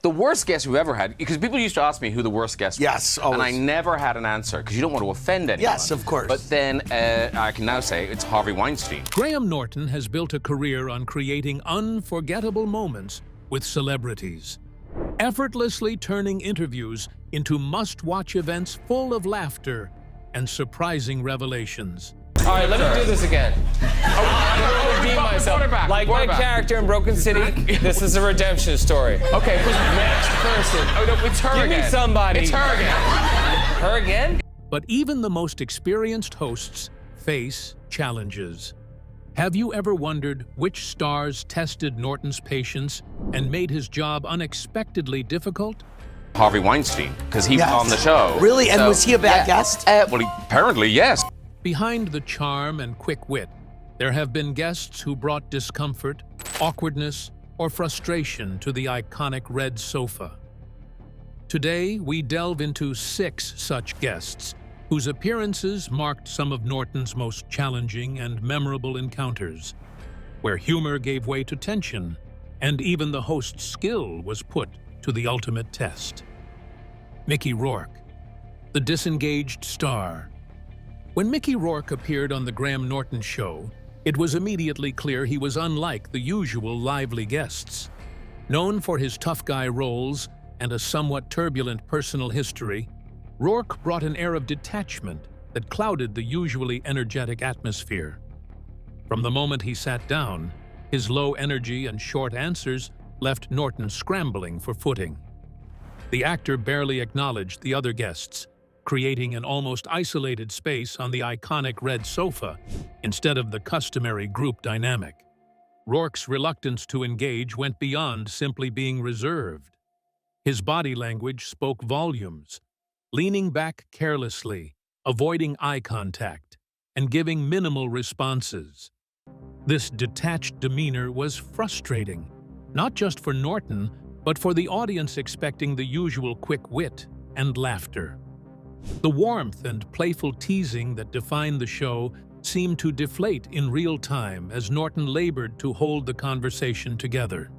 The worst guest we've ever had, because people used to ask me who the worst guest was. Yes, always. And I never had an answer, because you don't want to offend anyone. Yes, of course. But then I can now say it's Harvey Weinstein. Graham Norton has built a career on creating unforgettable moments with celebrities, effortlessly turning interviews into must-watch events full of laughter and surprising revelations. All right, let me do this again. I'm going to redeem myself. Like my character in Broken City, this is a redemption story. Okay, who's Next person. Oh, no, it's her Give again. me somebody. It's her again. Her again? But even the most experienced hosts face challenges. Have you ever wondered which stars tested Norton's patience and made his job unexpectedly difficult? Harvey Weinstein, because he was on the show. Really? And was he a bad guest? Well, apparently, yes. Behind the charm and quick wit, there have been guests who brought discomfort, awkwardness, or frustration to the iconic red sofa. Today, we delve into 6 such guests, whose appearances marked some of Norton's most challenging and memorable encounters, where humor gave way to tension, and even the host's skill was put to the ultimate test. Mickey Rourke, the disengaged star. When Mickey Rourke appeared on The Graham Norton Show, it was immediately clear he was unlike the usual lively guests. Known for his tough guy roles and a somewhat turbulent personal history, Rourke brought an air of detachment that clouded the usually energetic atmosphere. From the moment he sat down, his low energy and short answers left Norton scrambling for footing. The actor barely acknowledged the other guests, creating an almost isolated space on the iconic red sofa instead of the customary group dynamic. Rourke's reluctance to engage went beyond simply being reserved. His body language spoke volumes, leaning back carelessly, avoiding eye contact, and giving minimal responses. This detached demeanor was frustrating, not just for Norton, but for the audience expecting the usual quick wit and laughter. The warmth and playful teasing that defined the show seemed to deflate in real time as Norton labored to hold the conversation together.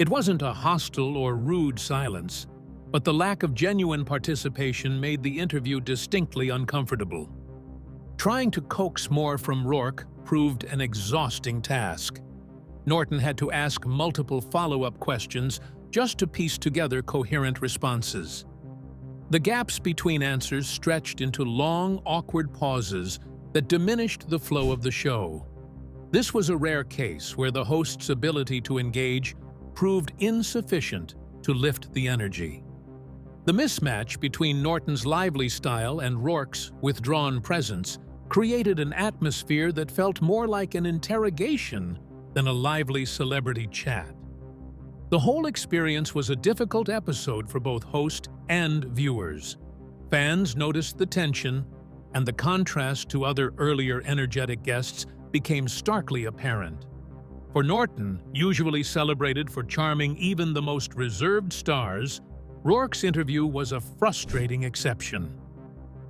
It wasn't a hostile or rude silence, but the lack of genuine participation made the interview distinctly uncomfortable. Trying to coax more from Rourke proved an exhausting task. Norton had to ask multiple follow-up questions just to piece together coherent responses. The gaps between answers stretched into long, awkward pauses that diminished the flow of the show. This was a rare case where the host's ability to engage proved insufficient to lift the energy. The mismatch between Norton's lively style and Rourke's withdrawn presence created an atmosphere that felt more like an interrogation than a lively celebrity chat. The whole experience was a difficult episode for both host and viewers. Fans noticed the tension, and the contrast to other earlier energetic guests became starkly apparent. For Norton, usually celebrated for charming even the most reserved stars, Rourke's interview was a frustrating exception.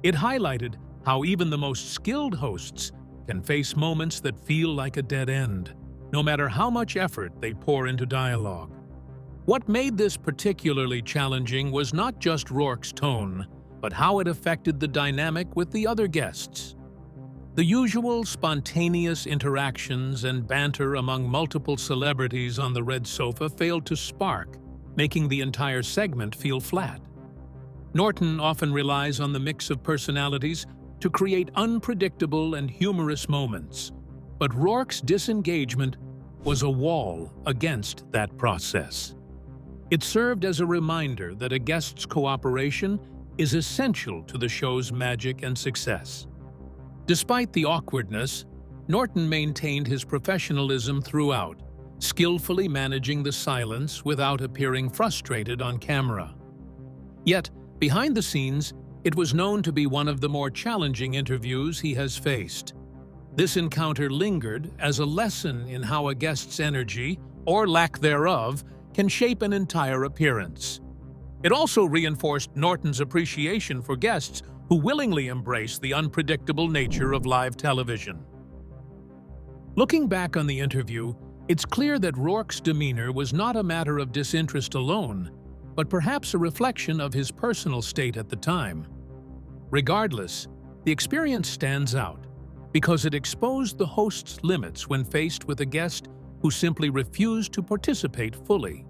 It highlighted how even the most skilled hosts can face moments that feel like a dead end, no matter how much effort they pour into dialogue. What made this particularly challenging was not just Rourke's tone, but how it affected the dynamic with the other guests. The usual spontaneous interactions and banter among multiple celebrities on the red sofa failed to spark, making the entire segment feel flat. Norton often relies on the mix of personalities to create unpredictable and humorous moments, but Rourke's disengagement was a wall against that process. It served as a reminder that a guest's cooperation is essential to the show's magic and success. Despite the awkwardness, Norton maintained his professionalism throughout, skillfully managing the silence without appearing frustrated on camera. Yet, behind the scenes, it was known to be one of the more challenging interviews he has faced. This encounter lingered as a lesson in how a guest's energy, or lack thereof, can shape an entire appearance. It also reinforced Norton's appreciation for guests who willingly embrace the unpredictable nature of live television. Looking back on the interview, it's clear that Rourke's demeanor was not a matter of disinterest alone, but perhaps a reflection of his personal state at the time. Regardless, the experience stands out because it exposed the host's limits when faced with a guest who simply refused to participate fully.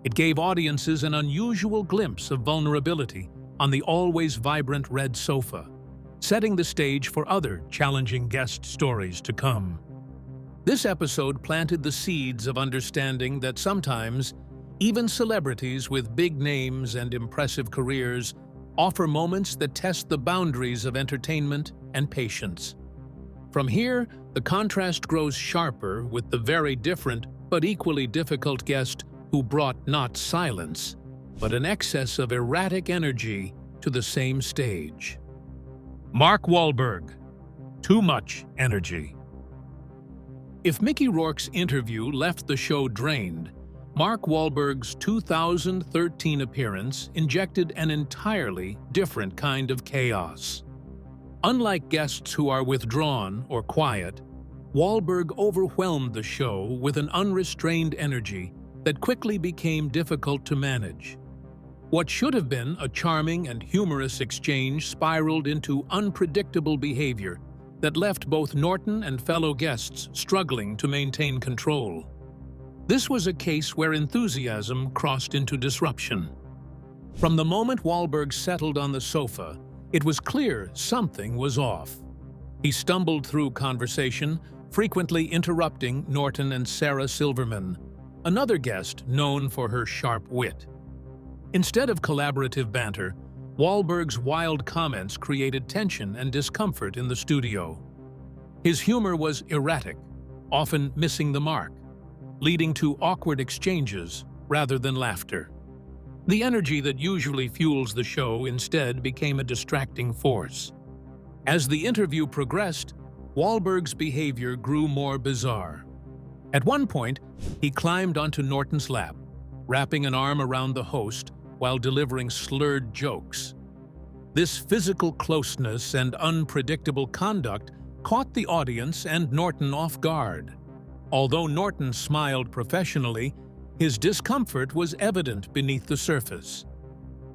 It gave audiences an unusual glimpse of vulnerability on the always vibrant red sofa, setting the stage for other challenging guest stories to come. This episode planted the seeds of understanding that sometimes even celebrities with big names and impressive careers offer moments that test the boundaries of entertainment and patience. From here, the contrast grows sharper with the very different but equally difficult guest who brought not silence, but an excess of erratic energy to the same stage. Mark Wahlberg. Too much energy. If Mickey Rourke's interview left the show drained, Mark Wahlberg's 2013 appearance injected an entirely different kind of chaos. Unlike guests who are withdrawn or quiet, Wahlberg overwhelmed the show with an unrestrained energy that quickly became difficult to manage. What should have been a charming and humorous exchange spiraled into unpredictable behavior that left both Norton and fellow guests struggling to maintain control. This was a case where enthusiasm crossed into disruption. From the moment Wahlberg settled on the sofa, it was clear something was off. He stumbled through conversation, frequently interrupting Norton and Sarah Silverman, another guest known for her sharp wit. Instead of collaborative banter, Wahlberg's wild comments created tension and discomfort in the studio. His humor was erratic, often missing the mark, leading to awkward exchanges rather than laughter. The energy that usually fuels the show instead became a distracting force. As the interview progressed, Wahlberg's behavior grew more bizarre. At one point, he climbed onto Norton's lap, wrapping an arm around the host while delivering slurred jokes. This physical closeness and unpredictable conduct caught the audience and Norton off guard. Although Norton smiled professionally, his discomfort was evident beneath the surface.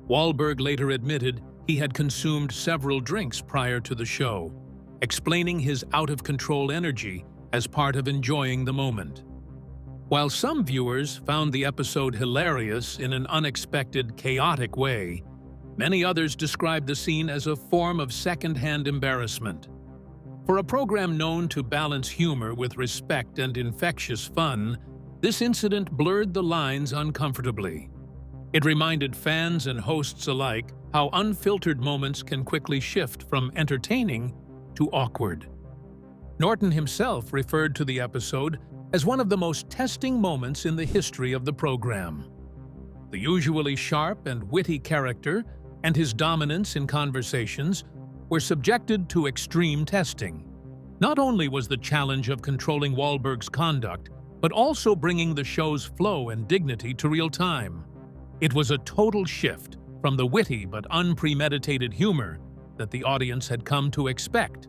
Wahlberg later admitted he had consumed several drinks prior to the show, explaining his out-of-control energy as part of enjoying the moment. While some viewers found the episode hilarious in an unexpected, chaotic way, many others described the scene as a form of second-hand embarrassment. For a program known to balance humor with respect and infectious fun, this incident blurred the lines uncomfortably. It reminded fans and hosts alike how unfiltered moments can quickly shift from entertaining to awkward. Norton himself referred to the episode as one of the most testing moments in the history of the program. The usually sharp and witty character and his dominance in conversations were subjected to extreme testing. Not only was the challenge of controlling Wahlberg's conduct, but also bringing the show's flow and dignity to real time. It was a total shift from the witty but unpremeditated humor that the audience had come to expect.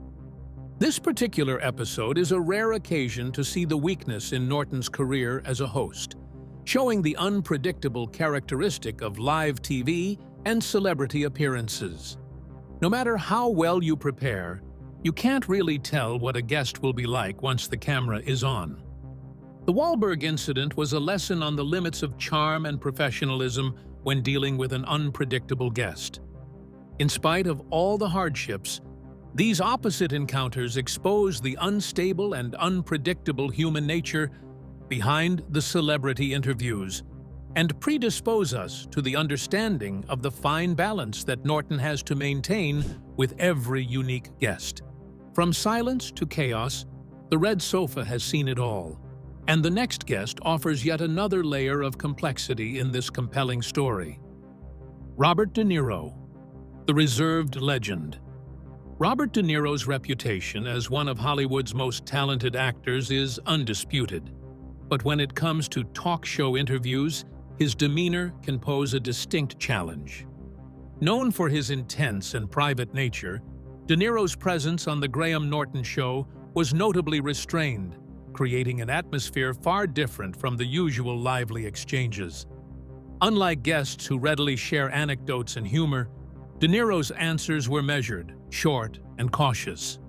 This particular episode is a rare occasion to see the weakness in Norton's career as a host, showing the unpredictable characteristic of live TV and celebrity appearances. No matter how well you prepare, you can't really tell what a guest will be like once the camera is on. The Wahlberg incident was a lesson on the limits of charm and professionalism when dealing with an unpredictable guest. In spite of all the hardships, these opposite encounters expose the unstable and unpredictable human nature behind the celebrity interviews and predispose us to the understanding of the fine balance that Norton has to maintain with every unique guest. From silence to chaos, the red sofa has seen it all, and the next guest offers yet another layer of complexity in this compelling story. Robert De Niro, the reserved legend. Robert De Niro's reputation as one of Hollywood's most talented actors is undisputed. But when it comes to talk show interviews, his demeanor can pose a distinct challenge. Known for his intense and private nature, De Niro's presence on The Graham Norton Show was notably restrained, creating an atmosphere far different from the usual lively exchanges. Unlike guests who readily share anecdotes and humor, De Niro's answers were measured, short, and cautious.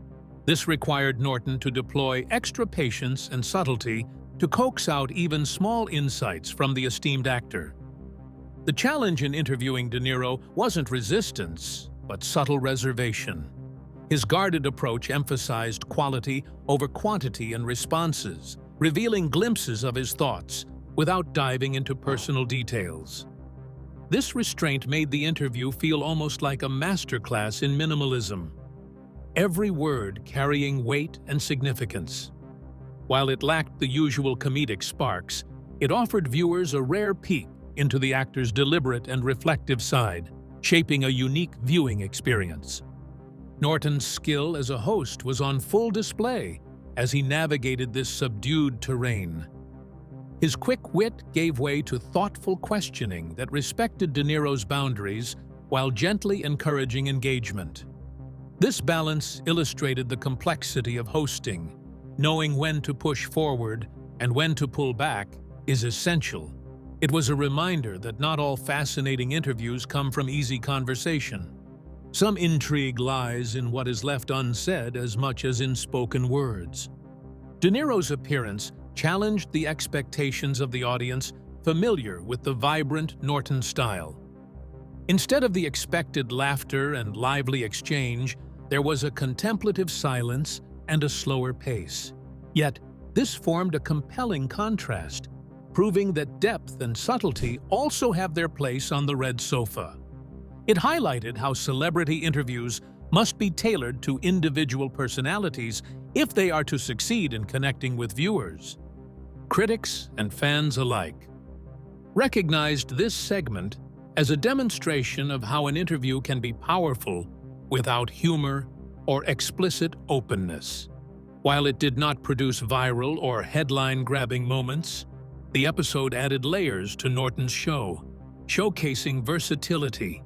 This required Norton to deploy extra patience and subtlety to coax out even small insights from the esteemed actor. The challenge in interviewing De Niro wasn't resistance, but subtle reservation. His guarded approach emphasized quality over quantity in responses, revealing glimpses of his thoughts without diving into personal details. This restraint made the interview feel almost like a masterclass in minimalism, every word carrying weight and significance. While it lacked the usual comedic sparks, it offered viewers a rare peek into the actor's deliberate and reflective side, shaping a unique viewing experience. Norton's skill as a host was on full display as he navigated this subdued terrain. His quick wit gave way to thoughtful questioning that respected De Niro's boundaries while gently encouraging engagement. This balance illustrated the complexity of hosting. Knowing when to push forward and when to pull back is essential. It was a reminder that not all fascinating interviews come from easy conversation. Some intrigue lies in what is left unsaid as much as in spoken words. De Niro's appearance challenged the expectations of the audience familiar with the vibrant Norton style. Instead of the expected laughter and lively exchange, there was a contemplative silence and a slower pace. Yet, this formed a compelling contrast, proving that depth and subtlety also have their place on the red sofa. It highlighted how celebrity interviews must be tailored to individual personalities if they are to succeed in connecting with viewers. Critics and fans alike recognized this segment as a demonstration of how an interview can be powerful without humor or explicit openness. While it did not produce viral or headline-grabbing moments, the episode added layers to Norton's show, showcasing versatility.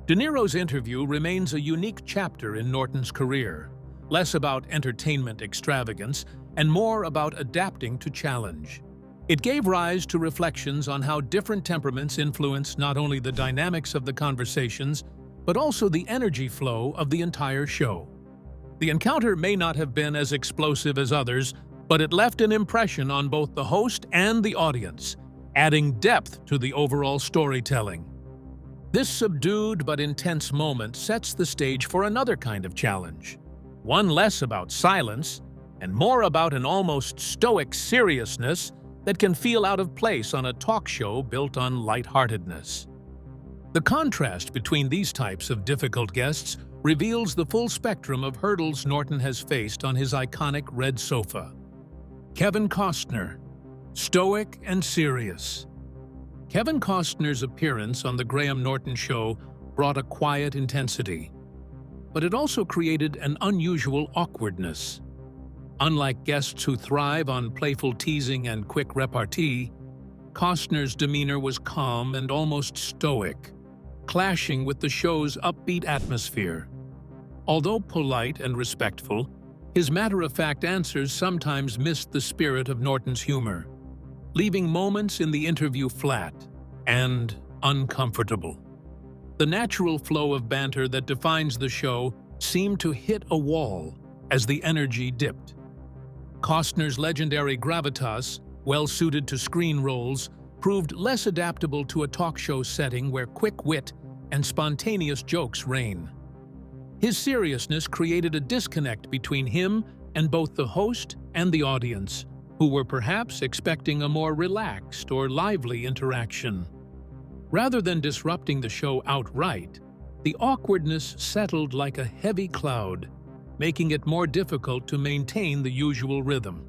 De Niro's interview remains a unique chapter in Norton's career, less about entertainment extravagance and more about adapting to challenge. It gave rise to reflections on how different temperaments influence not only the dynamics of the conversations, but also the energy flow of the entire show. The encounter may not have been as explosive as others, but it left an impression on both the host and the audience, adding depth to the overall storytelling. This subdued but intense moment sets the stage for another kind of challenge, one less about silence and more about an almost stoic seriousness that can feel out of place on a talk show built on lightheartedness. The contrast between these types of difficult guests reveals the full spectrum of hurdles Norton has faced on his iconic red sofa. Kevin Costner, stoic and serious. Kevin Costner's appearance on The Graham Norton Show brought a quiet intensity, but it also created an unusual awkwardness. Unlike guests who thrive on playful teasing and quick repartee, Costner's demeanor was calm and almost stoic, clashing with the show's upbeat atmosphere. Although polite and respectful, his matter-of-fact answers sometimes missed the spirit of Norton's humor, leaving moments in the interview flat and uncomfortable. The natural flow of banter that defines the show seemed to hit a wall as the energy dipped. Costner's legendary gravitas, well-suited to screen roles, proved less adaptable to a talk show setting where quick wit and spontaneous jokes reign. His seriousness created a disconnect between him and both the host and the audience, who were perhaps expecting a more relaxed or lively interaction. Rather than disrupting the show outright, the awkwardness settled like a heavy cloud, making it more difficult to maintain the usual rhythm.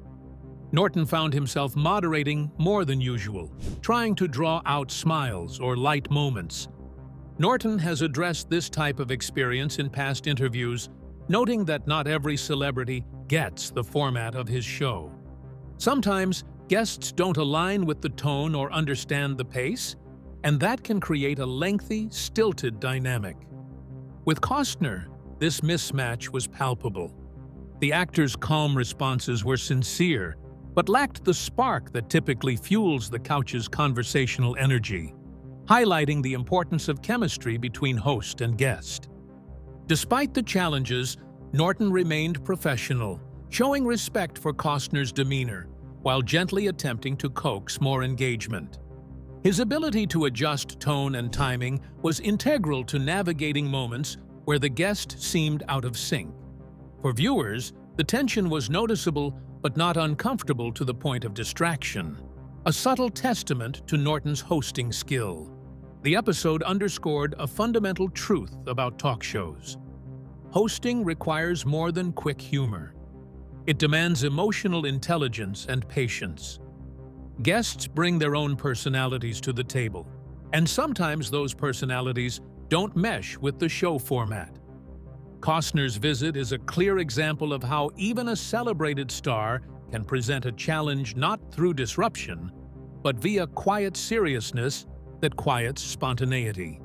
Norton found himself moderating more than usual, trying to draw out smiles or light moments. Norton has addressed this type of experience in past interviews, noting that not every celebrity gets the format of his show. Sometimes, guests don't align with the tone or understand the pace, and that can create a lengthy, stilted dynamic. With Costner, this mismatch was palpable. The actor's calm responses were sincere, but lacked the spark that typically fuels the couch's conversational energy. highlighting the importance of chemistry between host and guest. Despite the challenges, Norton remained professional, showing respect for Costner's demeanor, while gently attempting to coax more engagement. His ability to adjust tone and timing was integral to navigating moments where the guest seemed out of sync. For viewers, the tension was noticeable but not uncomfortable to the point of distraction, a subtle testament to Norton's hosting skill. The episode underscored a fundamental truth about talk shows. Hosting requires more than quick humor. It demands emotional intelligence and patience. Guests bring their own personalities to the table, and sometimes those personalities don't mesh with the show format. Costner's visit is a clear example of how even a celebrated star can present a challenge not through disruption, but via quiet seriousness that quiets spontaneity.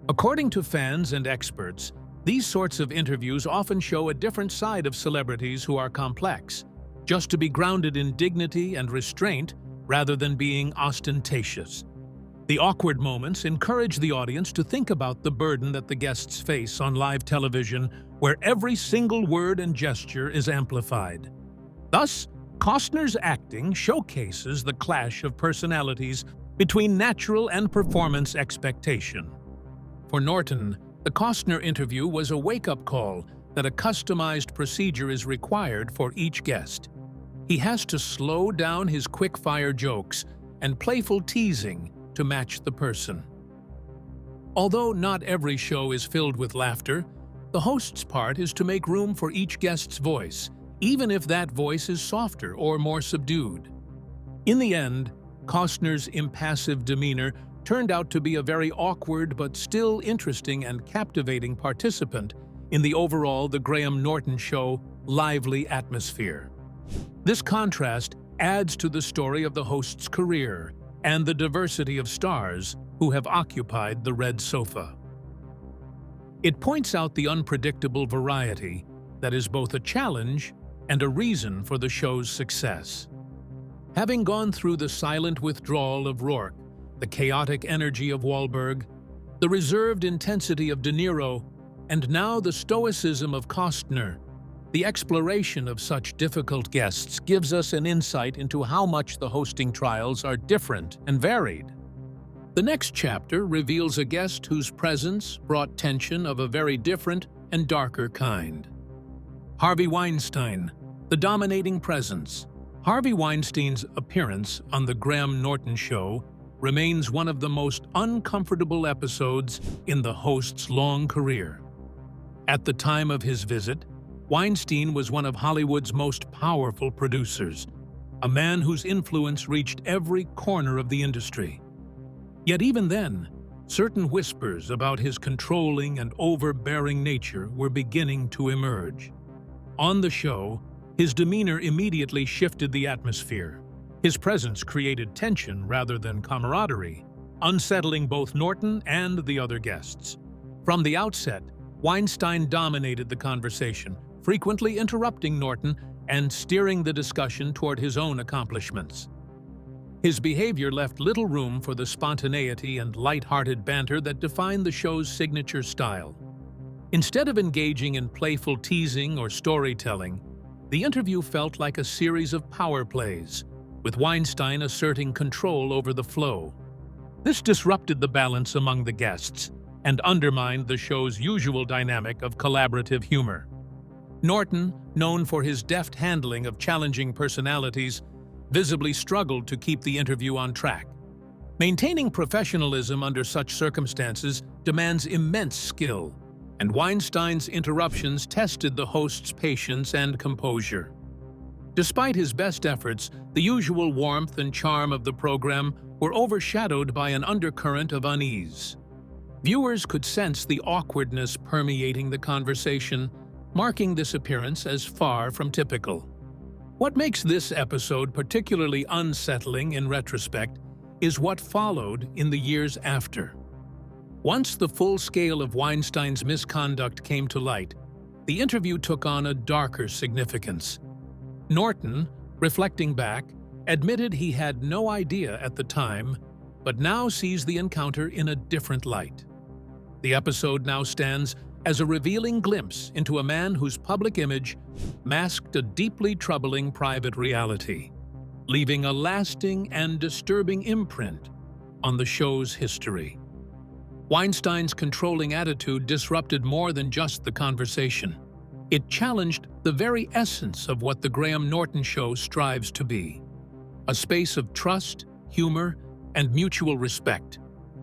According to fans and experts, these sorts of interviews often show a different side of celebrities who are complex, just to be grounded in dignity and restraint rather than being ostentatious. The awkward moments encourage the audience to think about the burden that the guests face on live television, where every single word and gesture is amplified. Thus, Costner's acting showcases the clash of personalities between natural and performance expectation. For Norton, the Costner interview was a wake-up call that a customized procedure is required for each guest. He has to slow down his quick-fire jokes and playful teasing to match the person. Although not every show is filled with laughter, the host's part is to make room for each guest's voice, even if that voice is softer or more subdued. In the end, Costner's impassive demeanor turned out to be a very awkward but still interesting and captivating participant in the overall The Graham Norton Show lively atmosphere. This contrast adds to the story of the host's career and the diversity of stars who have occupied the red sofa. It points out the unpredictable variety that is both a challenge and a reason for the show's success. Having gone through the silent withdrawal of Rourke, the chaotic energy of Wahlberg, the reserved intensity of Niro, and now the stoicism of Costner, the exploration of such difficult guests gives us an insight into how much the hosting trials are different and varied. The next chapter reveals a guest whose presence brought tension of a very different and darker kind. Harvey Weinstein, the dominating presence. Harvey Weinstein's appearance on The Graham Norton Show remains one of the most uncomfortable episodes in the host's long career. At the time of his visit, Weinstein was one of Hollywood's most powerful producers, a man whose influence reached every corner of the industry. Yet even then, certain whispers about his controlling and overbearing nature were beginning to emerge. On the show, his demeanor immediately shifted the atmosphere. His presence created tension rather than camaraderie, unsettling both Norton and the other guests. From the outset, Weinstein dominated the conversation, frequently interrupting Norton and steering the discussion toward his own accomplishments. His behavior left little room for the spontaneity and light-hearted banter that defined the show's signature style. Instead of engaging in playful teasing or storytelling, the interview felt like a series of power plays, with Weinstein asserting control over the flow. This disrupted the balance among the guests and undermined the show's usual dynamic of collaborative humor. Norton, known for his deft handling of challenging personalities, visibly struggled to keep the interview on track. Maintaining professionalism under such circumstances demands immense skill, and Weinstein's interruptions tested the host's patience and composure. Despite his best efforts, the usual warmth and charm of the program were overshadowed by an undercurrent of unease. Viewers could sense the awkwardness permeating the conversation, marking this appearance as far from typical. What makes this episode particularly unsettling in retrospect is what followed in the years after. Once the full scale of Weinstein's misconduct came to light, the interview took on a darker significance. Norton, reflecting back, admitted he had no idea at the time but now sees the encounter in a different light. The episode now stands as a revealing glimpse into a man whose public image masked a deeply troubling private reality, leaving a lasting and disturbing imprint on the show's history. Weinstein's controlling attitude disrupted more than just the conversation. It challenged the very essence of what the Graham Norton Show strives to be. A space of trust, humor, and mutual respect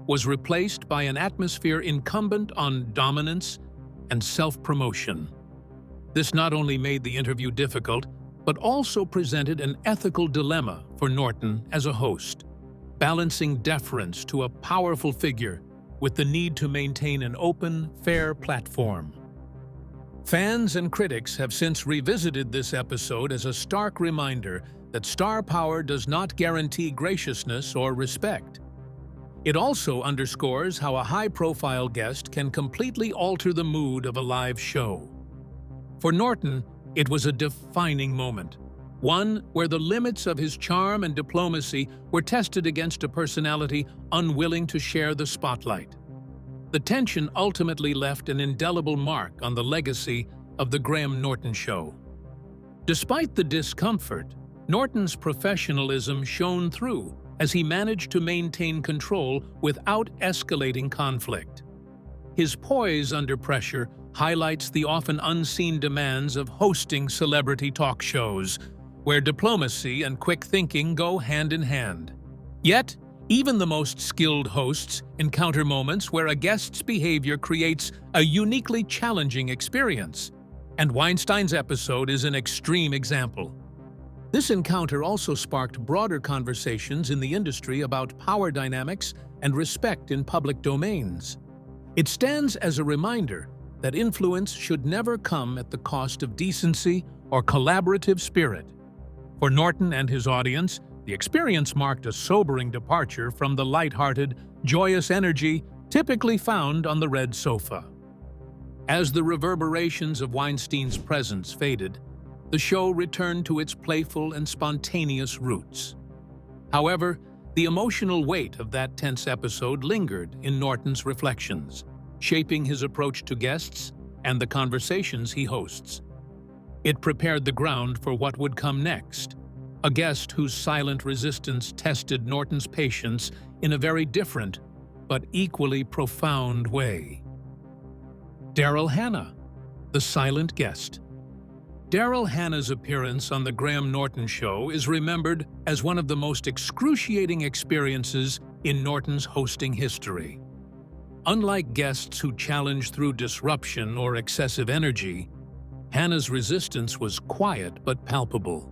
was replaced by an atmosphere incumbent on dominance and self-promotion. This not only made the interview difficult, but also presented an ethical dilemma for Norton as a host, balancing deference to a powerful figure with the need to maintain an open, fair platform. Fans and critics have since revisited this episode as a stark reminder that star power does not guarantee graciousness or respect. It also underscores how a high-profile guest can completely alter the mood of a live show. For Norton, it was a defining moment, one where the limits of his charm and diplomacy were tested against a personality unwilling to share the spotlight. The tension ultimately left an indelible mark on the legacy of the Graham Norton Show. Despite the discomfort, Norton's professionalism shone through as he managed to maintain control without escalating conflict. His poise under pressure highlights the often unseen demands of hosting celebrity talk shows, where diplomacy and quick thinking go hand in hand. Yet, even the most skilled hosts encounter moments where a guest's behavior creates a uniquely challenging experience, and Weinstein's episode is an extreme example. This encounter also sparked broader conversations in the industry about power dynamics and respect in public domains. It stands as a reminder that influence should never come at the cost of decency or collaborative spirit. For Norton and his audience, the experience marked a sobering departure from the lighthearted, joyous energy typically found on the red sofa. As the reverberations of Weinstein's presence faded, the show returned to its playful and spontaneous roots. However, the emotional weight of that tense episode lingered in Norton's reflections, shaping his approach to guests and the conversations he hosts. It prepared the ground for what would come next, a guest whose silent resistance tested Norton's patience in a very different but equally profound way. Daryl Hannah, the silent guest. Daryl Hannah's appearance on The Graham Norton Show is remembered as one of the most excruciating experiences in Norton's hosting history. Unlike guests who challenge through disruption or excessive energy, Hannah's resistance was quiet but palpable.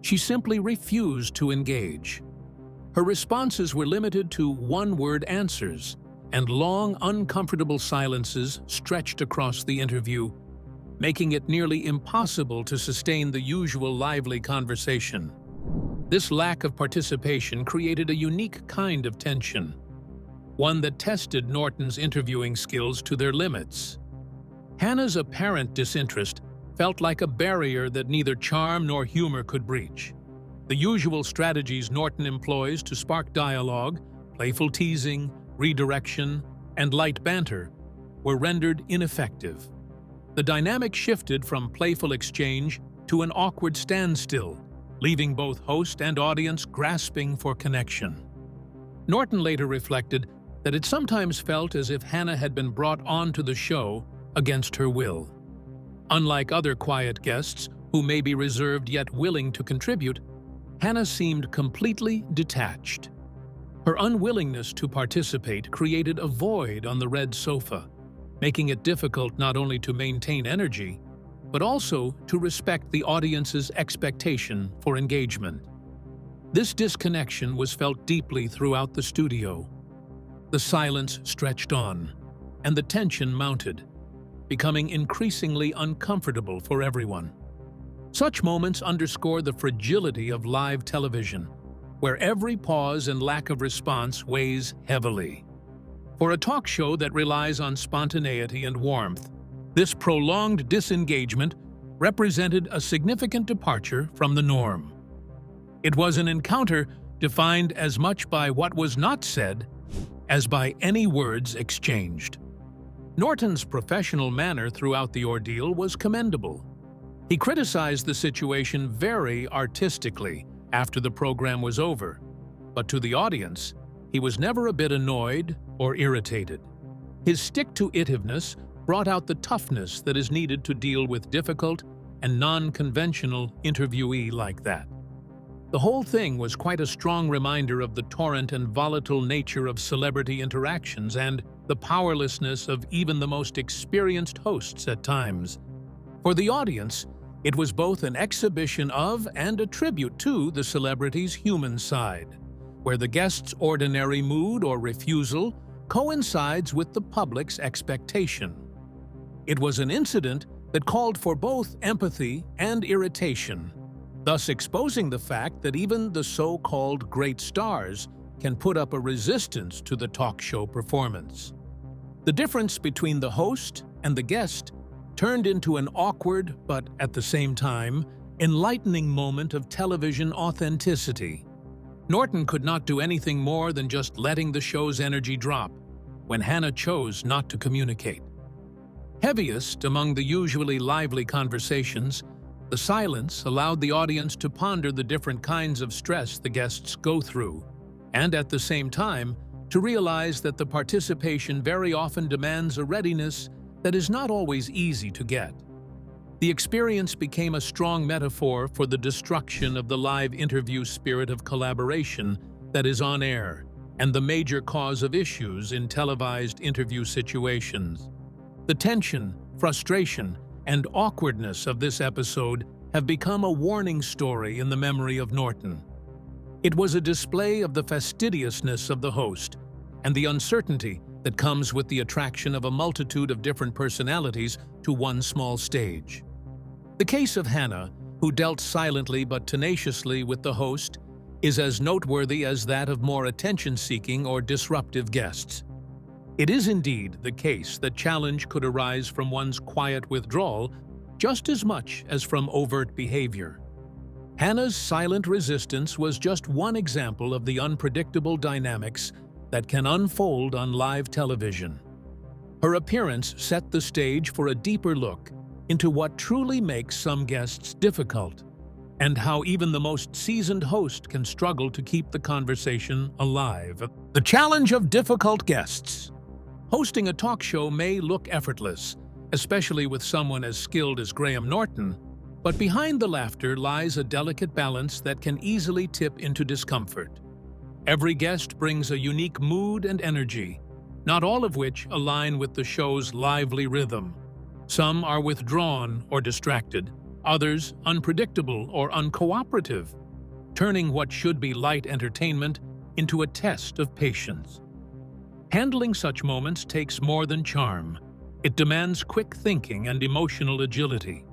She simply refused to engage. Her responses were limited to one-word answers, and long, uncomfortable silences stretched across the interview, making it nearly impossible to sustain the usual lively conversation. This lack of participation created a unique kind of tension, one that tested Norton's interviewing skills to their limits. Hannah's apparent disinterest felt like a barrier that neither charm nor humor could breach. The usual strategies Norton employs to spark dialogue, playful teasing, redirection, and light banter, were rendered ineffective. The dynamic shifted from playful exchange to an awkward standstill, leaving both host and audience grasping for connection. Norton later reflected that it sometimes felt as if Hannah had been brought onto the show against her will. Unlike other quiet guests, who may be reserved yet willing to contribute, Hannah seemed completely detached. Her unwillingness to participate created a void on the red sofa, making it difficult not only to maintain energy, but also to respect the audience's expectation for engagement. This disconnection was felt deeply throughout the studio. The silence stretched on, and the tension mounted, becoming increasingly uncomfortable for everyone. Such moments underscore the fragility of live television, where every pause and lack of response weighs heavily. For a talk show that relies on spontaneity and warmth, this prolonged disengagement represented a significant departure from the norm. It was an encounter defined as much by what was not said as by any words exchanged. Norton's professional manner throughout the ordeal was commendable. He criticized the situation very artistically after the program was over, but to the audience, he was never a bit annoyed or irritated. His stick-to-itiveness brought out the toughness that is needed to deal with difficult and non-conventional interviewee like that. The whole thing was quite a strong reminder of the torrent and volatile nature of celebrity interactions and the powerlessness of even the most experienced hosts at times. For the audience, it was both an exhibition of and a tribute to the celebrity's human side, where the guest's ordinary mood or refusal coincides with the public's expectation. It was an incident that called for both empathy and irritation, thus exposing the fact that even the so-called great stars can put up a resistance to the talk show performance. The difference between the host and the guest turned into an awkward but, at the same time, enlightening moment of television authenticity. Norton could not do anything more than just letting the show's energy drop when Hannah chose not to communicate. Heaviest among the usually lively conversations, the silence allowed the audience to ponder the different kinds of stress the guests go through, and at the same time, to realize that the participation very often demands a readiness that is not always easy to get. The experience became a strong metaphor for the destruction of the live interview spirit of collaboration that is on air, and the major cause of issues in televised interview situations. The tension, frustration, and awkwardness of this episode have become a warning story in the memory of Norton. It was a display of the fastidiousness of the host and the uncertainty that comes with the attraction of a multitude of different personalities to one small stage. The case of Hannah, who dealt silently but tenaciously with the host, is as noteworthy as that of more attention-seeking or disruptive guests. It is indeed the case that challenge could arise from one's quiet withdrawal just as much as from overt behavior. Hannah's silent resistance was just one example of the unpredictable dynamics that can unfold on live television. Her appearance set the stage for a deeper look into what truly makes some guests difficult, and how even the most seasoned host can struggle to keep the conversation alive. The challenge of difficult guests. Hosting a talk show may look effortless, especially with someone as skilled as Graham Norton, but behind the laughter lies a delicate balance that can easily tip into discomfort. Every guest brings a unique mood and energy, not all of which align with the show's lively rhythm. Some are withdrawn or distracted, others unpredictable or uncooperative, turning what should be light entertainment into a test of patience. Handling such moments takes more than charm. It demands quick thinking and emotional agility.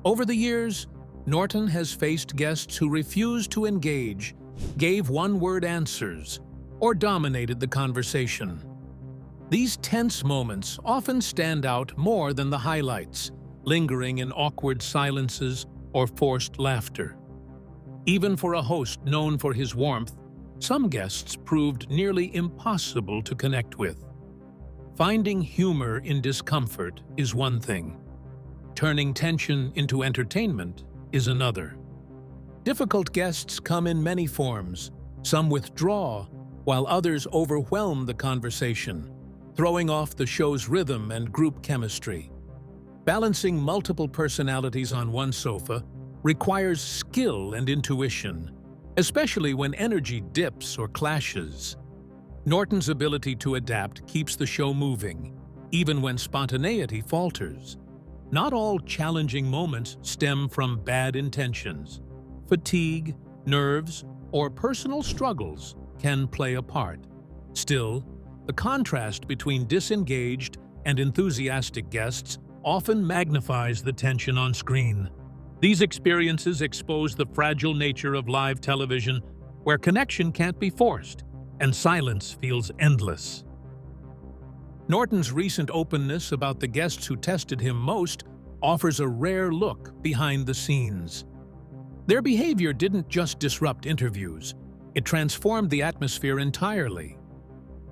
Over the years, Norton has faced guests who refused to engage, gave one-word answers, or dominated the conversation. These tense moments often stand out more than the highlights, lingering in awkward silences or forced laughter. Even for a host known for his warmth, some guests proved nearly impossible to connect with. Finding humor in discomfort is one thing. Turning tension into entertainment is another. Difficult guests come in many forms. Some withdraw, while others overwhelm the conversation, throwing off the show's rhythm and group chemistry. Balancing multiple personalities on one sofa requires skill and intuition, especially when energy dips or clashes. Norton's ability to adapt keeps the show moving, even when spontaneity falters. Not all challenging moments stem from bad intentions. Fatigue, nerves, or personal struggles can play a part. Still, the contrast between disengaged and enthusiastic guests often magnifies the tension on screen. These experiences expose the fragile nature of live television, where connection can't be forced and silence feels endless. Norton's recent openness about the guests who tested him most offers a rare look behind the scenes. Their behavior didn't just disrupt interviews, It transformed the atmosphere entirely.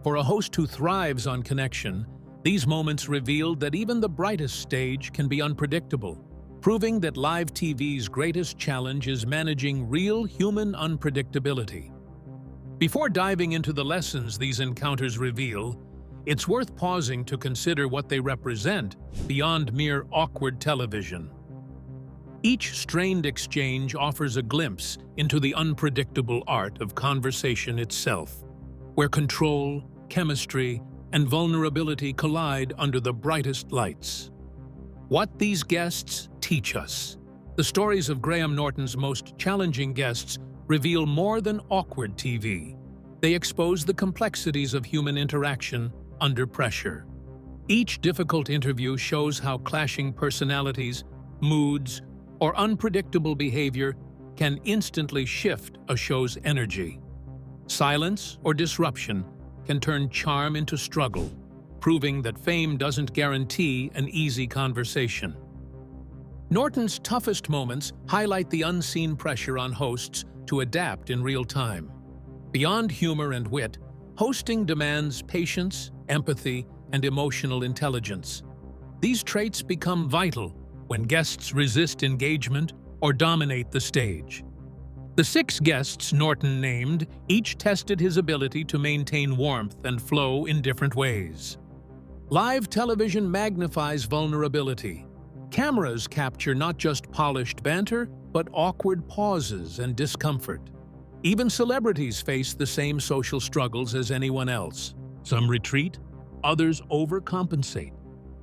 For a host who thrives on connection, these moments revealed that even the brightest stage can be unpredictable, proving that live TV's greatest challenge is managing real human unpredictability. Before diving into the lessons these encounters reveal, it's worth pausing to consider what they represent beyond mere awkward television. Each strained exchange offers a glimpse into the unpredictable art of conversation itself, where control, chemistry, and vulnerability collide under the brightest lights. What these guests teach us. The stories of Graham Norton's most challenging guests reveal more than awkward TV. They expose the complexities of human interaction under pressure. Each difficult interview shows how clashing personalities, moods, or unpredictable behavior can instantly shift a show's energy. Silence or disruption can turn charm into struggle, proving that fame doesn't guarantee an easy conversation. Norton's toughest moments highlight the unseen pressure on hosts to adapt in real time. Beyond humor and wit, hosting demands patience, empathy, and emotional intelligence. These traits become vital when guests resist engagement or dominate the stage. The 6 guests Norton named each tested his ability to maintain warmth and flow in different ways. Live television magnifies vulnerability. Cameras capture not just polished banter, but awkward pauses and discomfort. Even celebrities face the same social struggles as anyone else. Some retreat, others overcompensate,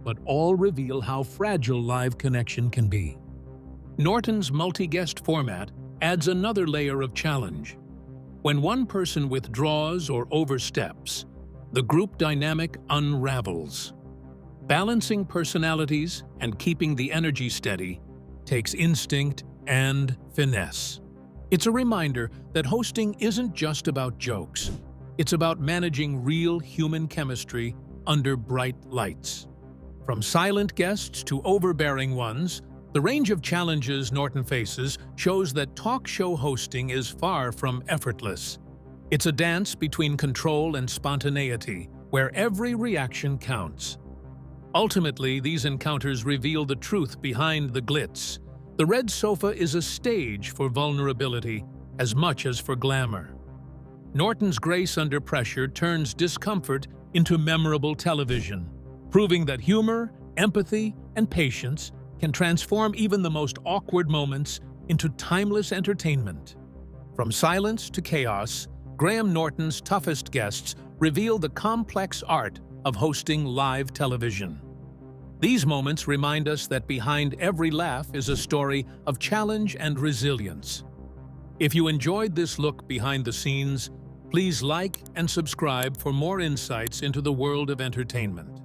but all reveal how fragile live connection can be. Norton's multi-guest format adds another layer of challenge. When one person withdraws or oversteps, the group dynamic unravels. Balancing personalities and keeping the energy steady takes instinct and finesse. It's a reminder that hosting isn't just about jokes. It's about managing real human chemistry under bright lights. From silent guests to overbearing ones, the range of challenges Norton faces shows that talk show hosting is far from effortless. It's a dance between control and spontaneity, where every reaction counts. Ultimately, these encounters reveal the truth behind the glitz. The red sofa is a stage for vulnerability as much as for glamour. Norton's grace under pressure turns discomfort into memorable television, proving that humor, empathy, and patience can transform even the most awkward moments into timeless entertainment. From silence to chaos, Graham Norton's toughest guests reveal the complex art of hosting live television. These moments remind us that behind every laugh is a story of challenge and resilience. If you enjoyed this look behind the scenes, please like and subscribe for more insights into the world of entertainment.